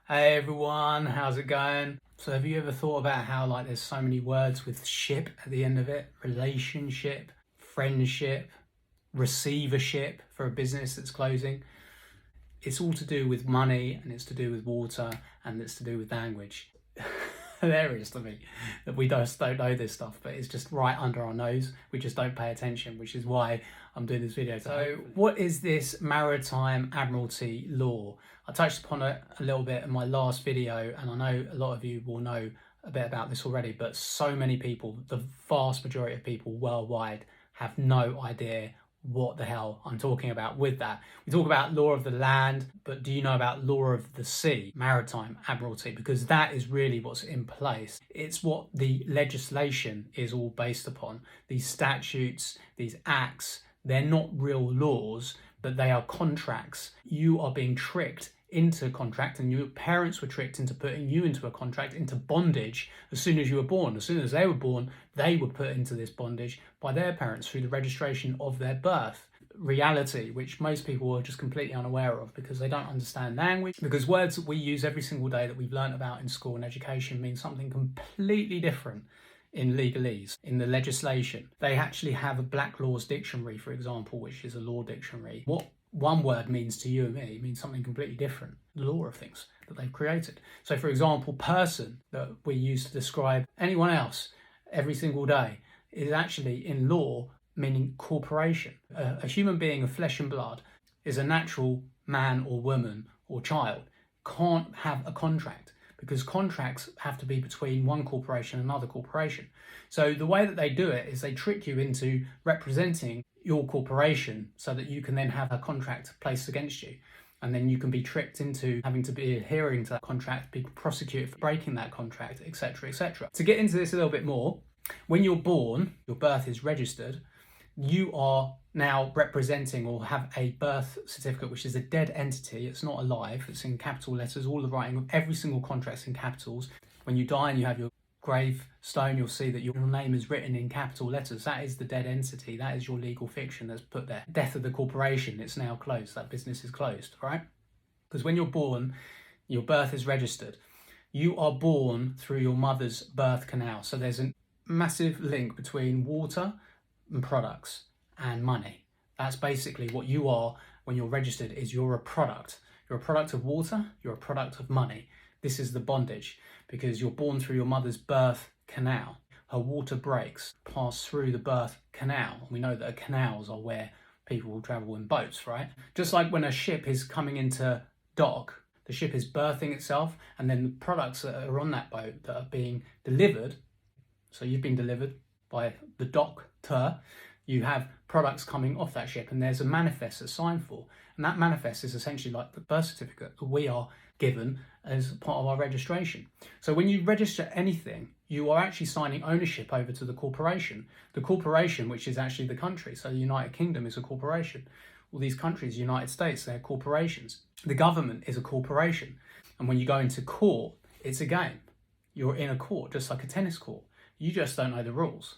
Hey everyone, how's it going? So have you ever thought about how there's so many words with ship at the end of it? Relationship, friendship, receivership for a business that's closing. It's all to do with money, and it's to do with water, and it's to do with language. Hilarious to me that we just don't know this stuff, but it's just right under our nose. We just don't pay attention, which is why I'm doing this video. So what is this maritime admiralty law? I touched upon it a little bit in my last video, and I know a lot of you will know a bit about this already, but so many people, the vast majority of people worldwide, have no idea what the hell I'm talking about with that. We talk about law of the land, but do you know about law of the sea, maritime admiralty? Because that is really what's in place. It's what the legislation is all based upon. These statutes, these acts, they're not real laws, but they are contracts. You are being tricked into a contract, and your parents were tricked into putting you into a contract, into bondage as soon as you were born. As soon as they were born, they were put into this bondage by their parents through the registration of their birth. Reality, which most people are just completely unaware of because they don't understand language, because words that we use every single day that we've learned about in school and education mean something completely different in legalese, in the legislation. They actually have a Black Laws dictionary, for example, which is a law dictionary. What one word means to you and me means something completely different, the law of things that they've created. So for example, person, that we use to describe anyone else every single day, is actually in law meaning corporation. A human being of flesh and blood is a natural man or woman or child, can't have a contract, because contracts have to be between one corporation and another corporation. So the way that they do it is they trick you into representing your corporation so that you can then have a contract placed against you. And then you can be tricked into having to be adhering to that contract, be prosecuted for breaking that contract, etc., etc. To get into this a little bit more, when you're born, your birth is registered, you are now representing or have a birth certificate, which is a dead entity. It's not alive. It's in capital letters. All the writing of every single contract's in capitals. When you die and you have your gravestone, you'll see that your name is written in capital letters. That is the dead entity. That is your legal fiction that's put there. Death of the corporation. It's now closed. That business is closed, all right? Because when you're born, your birth is registered. You are born through your mother's birth canal. So there's a massive link between water and products and money. That's basically what you are when you're registered. Is you're a product. You're a product of water, you're a product of money. This is the bondage, because you're born through your mother's birth canal. Her water breaks pass through the birth canal. We know that canals are where people will travel in boats, right? Just like when a ship is coming into dock, the ship is birthing itself, and then the products that are on that boat that are being delivered, so you've been delivered by the doctor, you have products coming off that ship, and there's a manifest that's signed for. And that manifest is essentially like the birth certificate that we are given as part of our registration. So when you register anything, you are actually signing ownership over to the corporation. The corporation, which is actually the country. So the United Kingdom is a corporation. All these countries, United States, they're corporations. The government is a corporation. And when you go into court, it's a game. You're in a court, just like a tennis court. You just don't know the rules.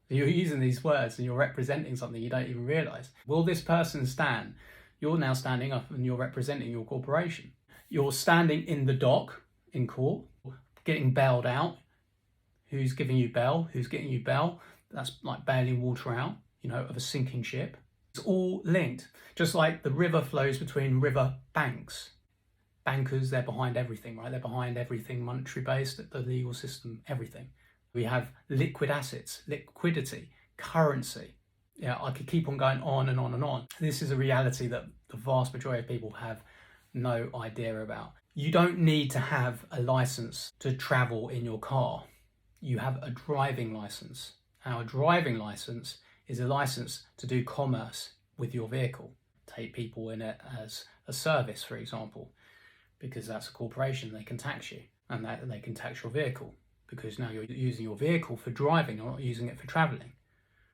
You're using these words and you're representing something you don't even realise. Will this person stand? You're now standing up and you're representing your corporation. You're standing in the dock, in court, getting bailed out. Who's giving you bail? Who's getting you bail? That's like bailing water out, of a sinking ship. It's all linked. Just like the river flows between river banks. Bankers, they're behind everything, right? They're behind everything monetary based, the legal system, everything. We have liquid assets, liquidity, currency. Yeah, I could keep on going on and on and on. This is a reality that the vast majority of people have no idea about. You don't need to have a license to travel in your car. You have a driving license. Now, a driving license is a license to do commerce with your vehicle. Take people in it as a service, for example, because that's a corporation. They can tax you, and they can tax your vehicle, because now you're using your vehicle for driving, you're not using it for traveling.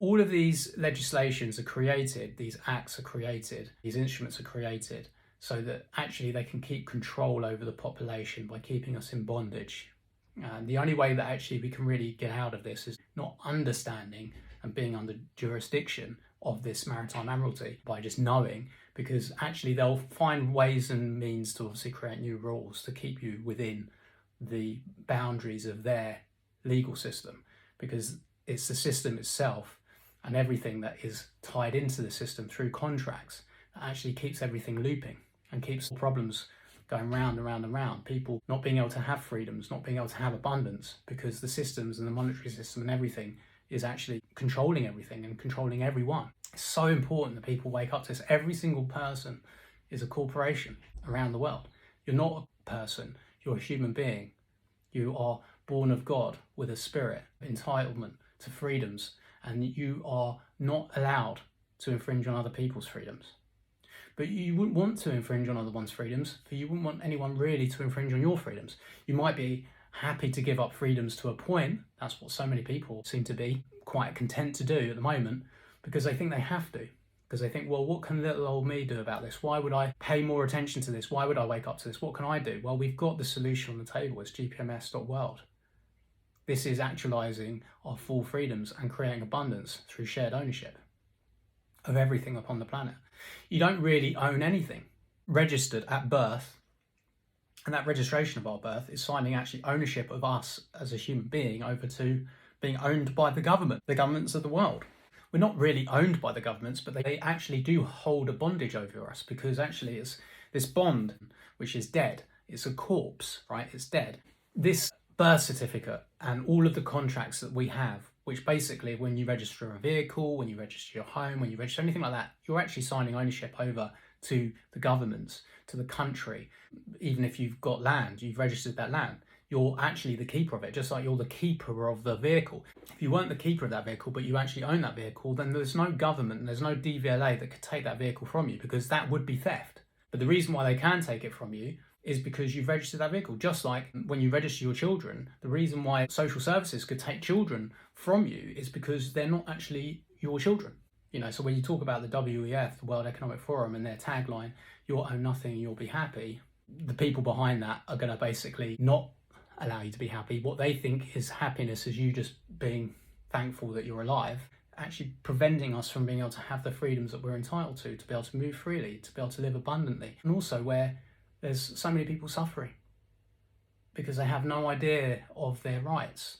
All of these legislations are created, these acts are created, these instruments are created so that actually they can keep control over the population by keeping us in bondage. And the only way that actually we can really get out of this is not understanding and being under jurisdiction of this maritime admiralty by just knowing, because actually they'll find ways and means to obviously create new rules to keep you within the boundaries of their legal system, because it's the system itself and everything that is tied into the system through contracts that actually keeps everything looping and keeps problems going round and round and round. People not being able to have freedoms, not being able to have abundance, because the systems and the monetary system and everything is actually controlling everything and controlling everyone. It's so important that people wake up to this. Every single person is a corporation around the world. You're not a person, you're a human being. You are born of God with a spirit, entitlement to freedoms, and you are not allowed to infringe on other people's freedoms. But you wouldn't want to infringe on other one's freedoms, for you wouldn't want anyone really to infringe on your freedoms. You might be happy to give up freedoms to a point. That's what so many people seem to be quite content to do at the moment, because they think they have to. Because they think, well, what can little old me do about this? Why would I pay more attention to this? Why would I wake up to this? What can I do? Well, we've got the solution on the table. It's gpms.world. This is actualizing our full freedoms and creating abundance through shared ownership of everything upon the planet. You don't really own anything. Registered at birth, and that registration of our birth is signing actually ownership of us as a human being over to being owned by the governments of the world. We're not really owned by the governments, but they actually do hold a bondage over us, because actually it's this bond which is dead. It's a corpse, right? It's dead. This birth certificate and all of the contracts that we have, which basically when you register a vehicle, when you register your home, when you register anything like that, you're actually signing ownership over to the governments, to the country. Even if you've got land, you've registered that land. You're actually the keeper of it, just like you're the keeper of the vehicle. If you weren't the keeper of that vehicle, but you actually own that vehicle, then there's no government and there's no DVLA that could take that vehicle from you, because that would be theft. But the reason why they can take it from you is because you've registered that vehicle. Just like when you register your children, the reason why social services could take children from you is because they're not actually your children. You know, so when you talk about the WEF, the World Economic Forum, and their tagline, you'll own nothing, you'll be happy, the people behind that are going to basically not allow you to be happy. What they think is happiness is you just being thankful that you're alive, actually preventing us from being able to have the freedoms that we're entitled to be able to move freely, to be able to live abundantly. And also where there's so many people suffering because they have no idea of their rights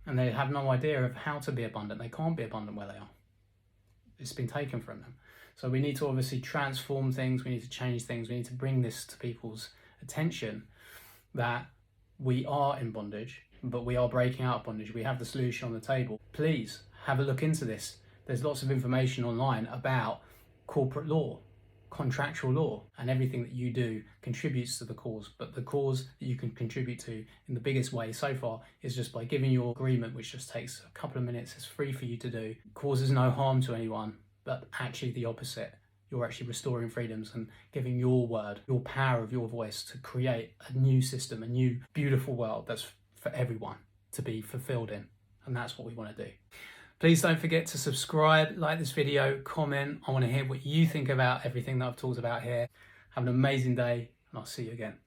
and they have no idea of how to be abundant. They can't be abundant where they are. It's been taken from them. So we need to obviously transform things, we need to change things, we need to bring this to people's attention that we are in bondage, but we are breaking out of bondage. We have the solution on the table. Please have a look into this. There's lots of information online about corporate law, contractual law, and everything that you do contributes to the cause. But the cause that you can contribute to in the biggest way so far is just by giving your agreement, which just takes a couple of minutes. It's free for you to do. Causes no harm to anyone, but actually the opposite. You're actually restoring freedoms and giving your word, your power of your voice to create a new system, a new beautiful world that's for everyone to be fulfilled in. And that's what we want to do. Please don't forget to subscribe, like this video, comment. I want to hear what you think about everything that I've talked about here. Have an amazing day, and I'll see you again.